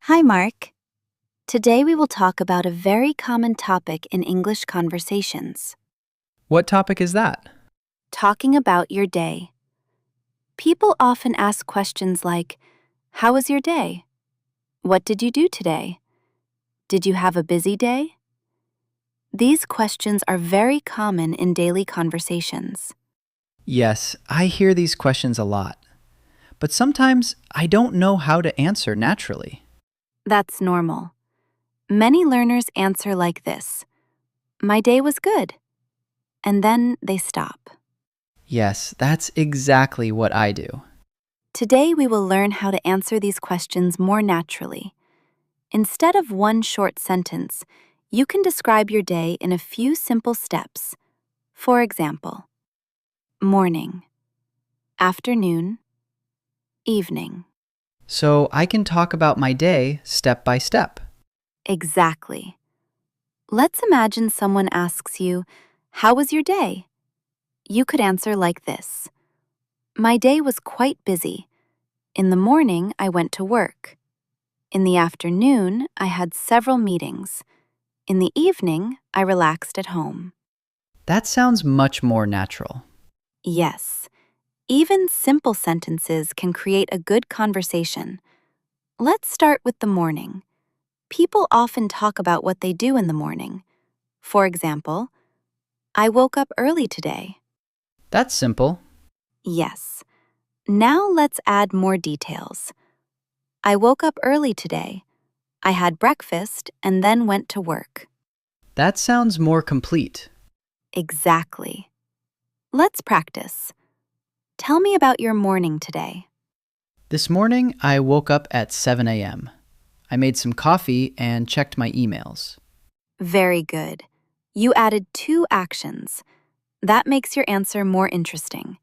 Hi, Mark. Today we will talk about a very common topic in English conversations. What topic is that? Talking about your day. People often ask questions like, "How was your day? What did you do today? Did you have a busy day?" These questions are very common in daily conversations. Yes, I hear these questions a lot, but sometimes I don't know how to answer naturally. That's normal. Many learners answer like this: "My day was good." And then they stop. Yes, that's exactly what I do. Today we will learn how to answer these questions more naturally. Instead of one short sentence, you can describe your day in a few simple steps. For example, morning, afternoon, evening. So I can talk about my day step by step. Exactly. Let's imagine someone asks you, "How was your day?" You could answer like this: "My day was quite busy. In the morning, I went to work. In the afternoon, I had several meetings. In the evening, I relaxed at home." That sounds much more natural. Yes, even simple sentences can create a good conversation. Let's start with the morning. People often talk about what they do in the morning. For example, "I woke up early today." That's simple. Yes. Now let's add more details. "I woke up early today. I had breakfast and then went to work." That sounds more complete. Exactly. Let's practice. Tell me about your morning today. This morning, I woke up at 7 a.m. I made some coffee and checked my emails. Very good. You added two actions. That makes your answer more interesting.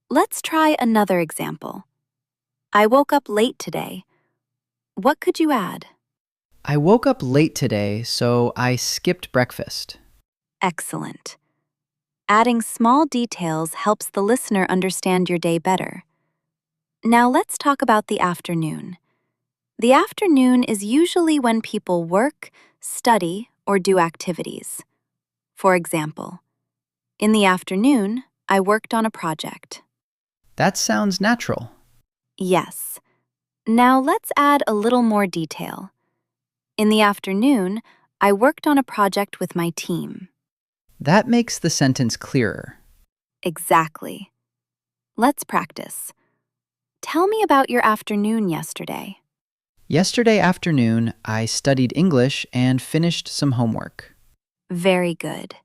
Let's try another example. "I woke up late today." What could you add? I woke up late today, so I skipped breakfast. Excellent. Adding small details helps the listener understand your day better. Now let's talk about the afternoon. The afternoon is usually when people work, study, or do activities. For example, "In the afternoon, I worked on a project." That sounds natural. Yes. Now let's add a little more detail. "In the afternoon, I worked on a project with my team." That makes the sentence clearer. Exactly. Let's practice. Tell me about your afternoon yesterday. Yesterday afternoon, I studied English and finished some homework. Very good.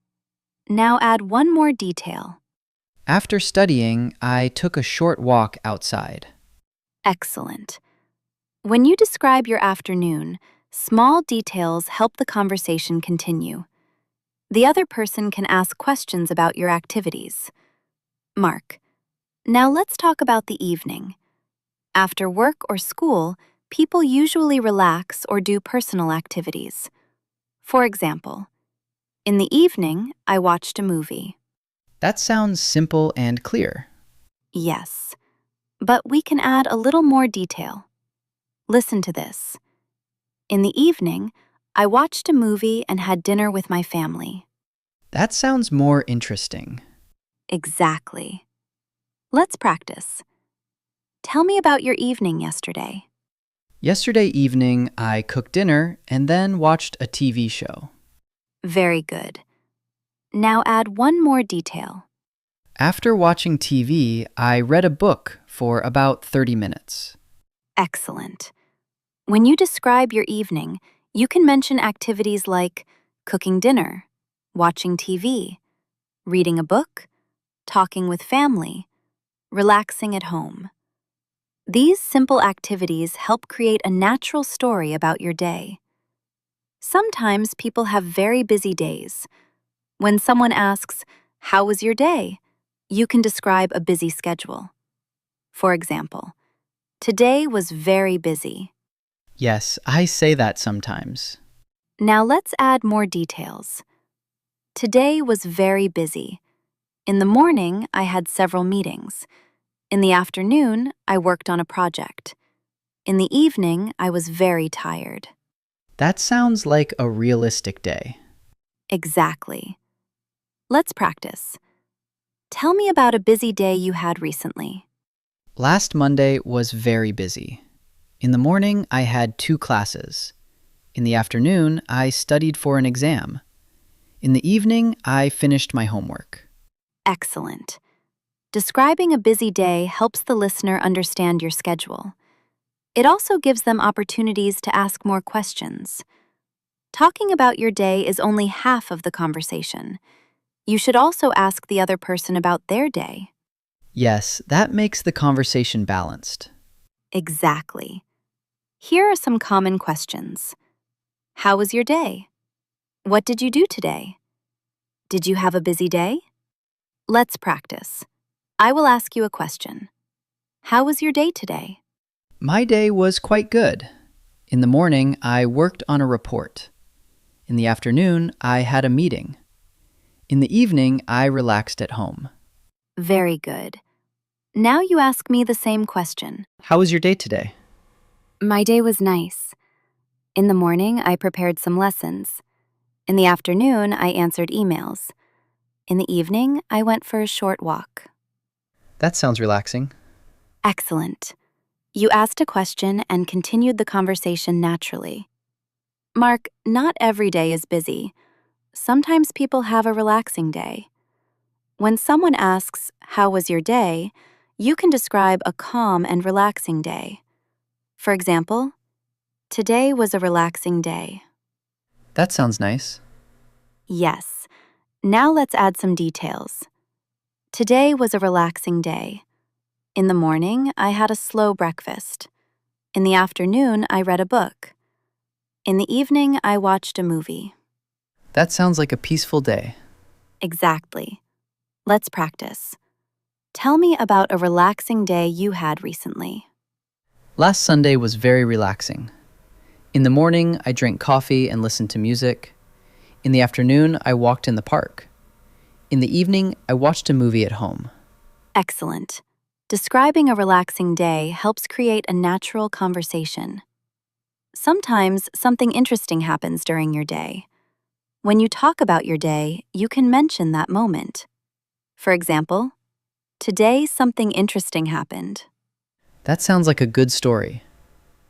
Now add one more detail. After studying, I took a short walk outside. Excellent. When you describe your afternoon, small details help the conversation continue. The other person can ask questions about your activities. Mark, now let's talk about the evening. After work or school, people usually relax or do personal activities. For example, "In the evening, I watched a movie." That sounds simple and clear. Yes, but we can add a little more detail. Listen to this. "In the evening, I watched a movie and had dinner with my family." That sounds more interesting. Exactly. Let's practice. Tell me about your evening yesterday. Yesterday evening, I cooked dinner and then watched a TV show. Very good. Now add one more detail. After watching TV, I read a book for about 30 minutes. Excellent. When you describe your evening, you can mention activities like cooking dinner, watching TV, reading a book, talking with family, relaxing at home. These simple activities help create a natural story about your day. Sometimes people have very busy days. When someone asks, "How was your day?" you can describe a busy schedule. For example, "Today was very busy." Yes, I say that sometimes. Now let's add more details. "Today was very busy. In the morning, I had several meetings. In the afternoon, I worked on a project. In the evening, I was very tired. That sounds like a realistic day. Exactly. Let's practice. Tell me about a busy day you had recently. Last Monday was very busy. In the morning, I had two classes. In the afternoon, I studied for an exam. In the evening, I finished my homework. Excellent. Describing a busy day helps the listener understand your schedule. It also gives them opportunities to ask more questions. Talking about your day is only half of the conversation. You should also ask the other person about their day. Yes, that makes the conversation balanced. Exactly. Here are some common questions. How was your day? What did you do today? Did you have a busy day? Let's practice. I will ask you a question. How was your day today? My day was quite good. In the morning, I worked on a report. In the afternoon, I had a meeting. In the evening, I relaxed at home. Very good. Now you ask me the same question. How was your day today? My day was nice. In the morning, I prepared some lessons. In the afternoon, I answered emails. In the evening, I went for a short walk. That sounds relaxing. Excellent. You asked a question and continued the conversation naturally. Mark, not every day is busy. Sometimes people have a relaxing day. When someone asks, "How was your day?" you can describe a calm and relaxing day. For example, today was a relaxing day. That sounds nice. Yes. Now let's add some details. Today was a relaxing day. In the morning, I had a slow breakfast. In the afternoon, I read a book. In the evening, I watched a movie. That sounds like a peaceful day. Exactly. Let's practice. Tell me about a relaxing day you had recently. Last Sunday was very relaxing. In the morning, I drank coffee and listened to music. In the afternoon, I walked in the park. In the evening, I watched a movie at home. Excellent. Describing a relaxing day helps create a natural conversation. Sometimes something interesting happens during your day. When you talk about your day, you can mention that moment. For example, today something interesting happened. That sounds like a good story.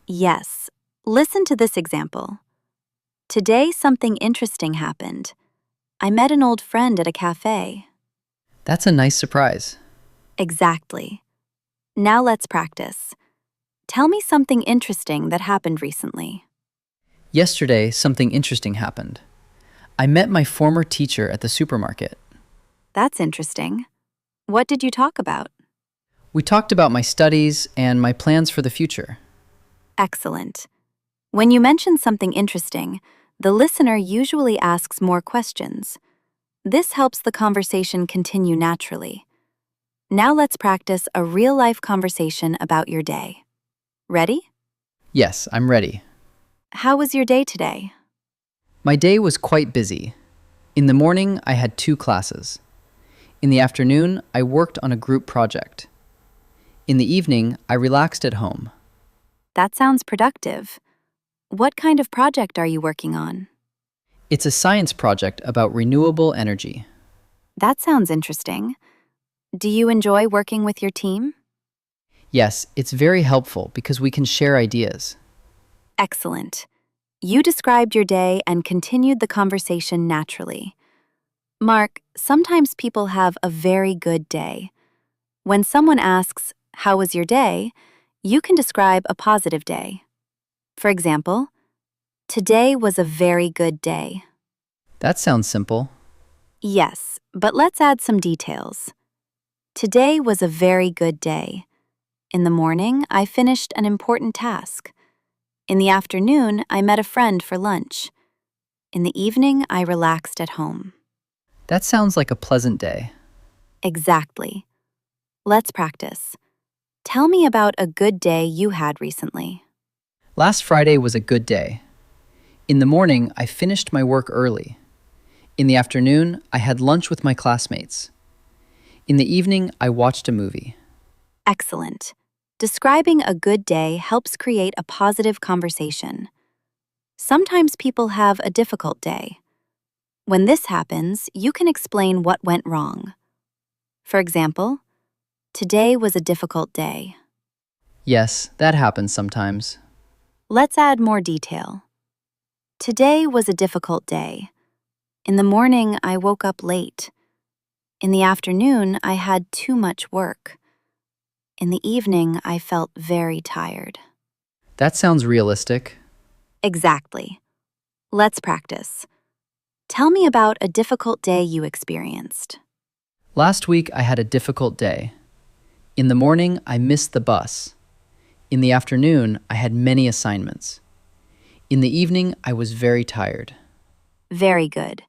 Yes. Listen to this example. Today something interesting happened. I met an old friend at a cafe. That's a nice surprise. Exactly. Now let's practice. Tell me something interesting that happened recently. Yesterday, something interesting happened. I met my former teacher at the supermarket. That's interesting. What did you talk about? We talked about my studies and my plans for the future. Excellent. When you mention something interesting, the listener usually asks more questions. This helps the conversation continue naturally. Now let's practice a real-life conversation about your day. Ready? Yes, I'm ready. How was your day today? My day was quite busy. In the morning, I had two classes. In the afternoon, I worked on a group project. In the evening, I relaxed at home. That sounds productive. What kind of project are you working on? It's a science project about renewable energy. That sounds interesting. Do you enjoy working with your team? Yes, it's very helpful because we can share ideas. Excellent. You described your day and continued the conversation naturally. Mark, sometimes people have a very good day. When someone asks, "How was your day?" you can describe a positive day. For example, today was a very good day. That sounds simple. Yes, but let's add some details. Today was a very good day. In the morning, I finished an important task. In the afternoon, I met a friend for lunch. In the evening, I relaxed at home. That sounds like a pleasant day. Exactly. Let's practice. Tell me about a good day you had recently. Last Friday was a good day. In the morning, I finished my work early. In the afternoon, I had lunch with my classmates. In the evening, I watched a movie. Excellent. Describing a good day helps create a positive conversation. Sometimes people have a difficult day. When this happens, you can explain what went wrong. For example, today was a difficult day. Yes, that happens sometimes. Let's add more detail. Today was a difficult day. In the morning, I woke up late. In the afternoon, I had too much work. In the evening, I felt very tired. That sounds realistic. Exactly. Let's practice. Tell me about a difficult day you experienced. Last week, I had a difficult day. In the morning, I missed the bus. In the afternoon, I had many assignments. In the evening, I was very tired. Very good.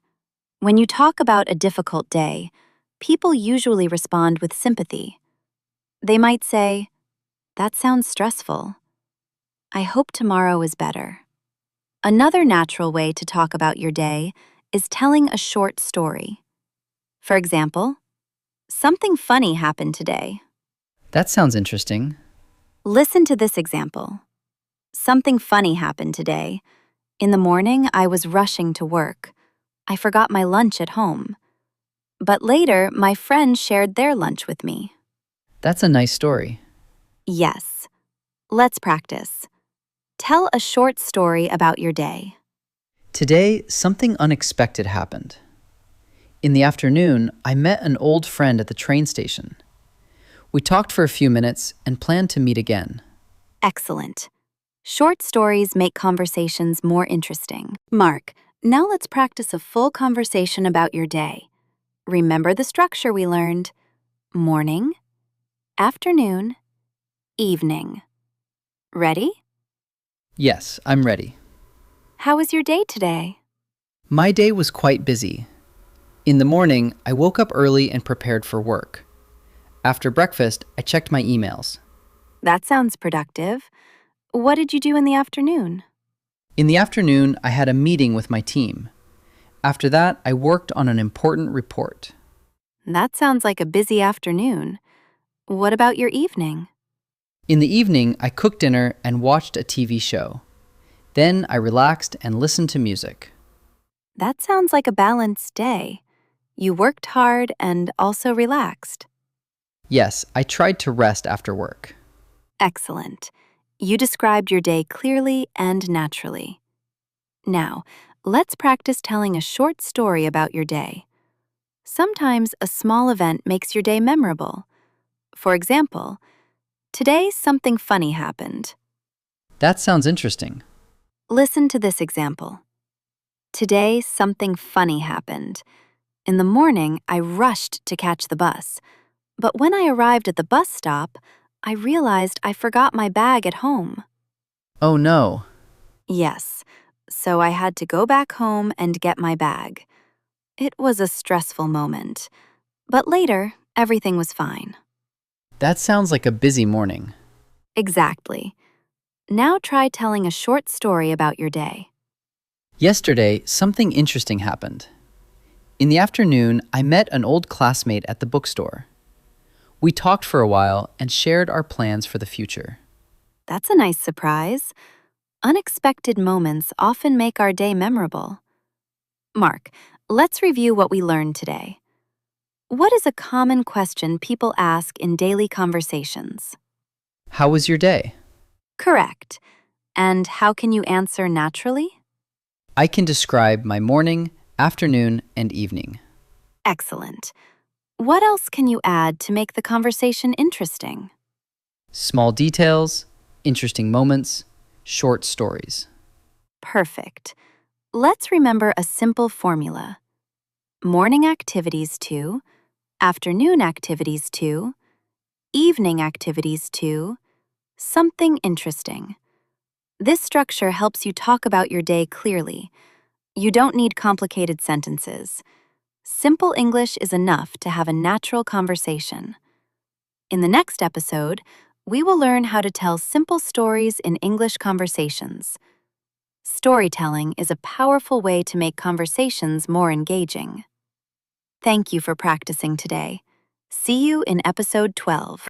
When you talk about a difficult day, people usually respond with sympathy. They might say, "That sounds stressful. I hope tomorrow is better." Another natural way to talk about your day is telling a short story. For example, something funny happened today. That sounds interesting. Listen to this example. Something funny happened today. In the morning, I was rushing to work. I forgot my lunch at home. But later, my friends shared their lunch with me. That's a nice story. Yes. Let's practice. Tell a short story about your day. Today, something unexpected happened. In the afternoon, I met an old friend at the train station. We talked for a few minutes and planned to meet again. Excellent. Short stories make conversations more interesting. Mark, now let's practice a full conversation about your day. Remember the structure we learned: morning, afternoon, evening. Ready? Yes, I'm ready. How was your day today? My day was quite busy. In the morning, I woke up early and prepared for work. After breakfast, I checked my emails. That sounds productive. What did you do in the afternoon? In the afternoon, I had a meeting with my team. After that, I worked on an important report. That sounds like a busy afternoon. What about your evening? In the evening, I cooked dinner and watched a TV show. Then I relaxed and listened to music. That sounds like a balanced day. You worked hard and also relaxed. Yes, I tried to rest after work. Excellent. You described your day clearly and naturally. Now, let's practice telling a short story about your day. Sometimes a small event makes your day memorable. For example, today something funny happened. That sounds interesting. Listen to this example. Today something funny happened. In the morning, I rushed to catch the bus. But when I arrived at the bus stop, I realized I forgot my bag at home. Oh no. Yes, so I had to go back home and get my bag. It was a stressful moment, but later, everything was fine. That sounds like a busy morning. Exactly. Now try telling a short story about your day. Yesterday, something interesting happened. In the afternoon, I met an old classmate at the bookstore. We talked for a while and shared our plans for the future. That's a nice surprise. Unexpected moments often make our day memorable. Mark, let's review what we learned today. What is a common question people ask in daily conversations? How was your day? Correct. And how can you answer naturally? I can describe my morning, afternoon, and evening. Excellent. What else can you add to make the conversation interesting? Small details, interesting moments, short stories. Perfect. Let's remember a simple formula. Morning activities 2, afternoon activities 2, evening activities 2, something interesting. This structure helps you talk about your day clearly. You don't need complicated sentences. Simple English is enough to have a natural conversation. In the next episode, we will learn how to tell simple stories in English conversations. Storytelling is a powerful way to make conversations more engaging. Thank you for practicing today. See you in episode 12.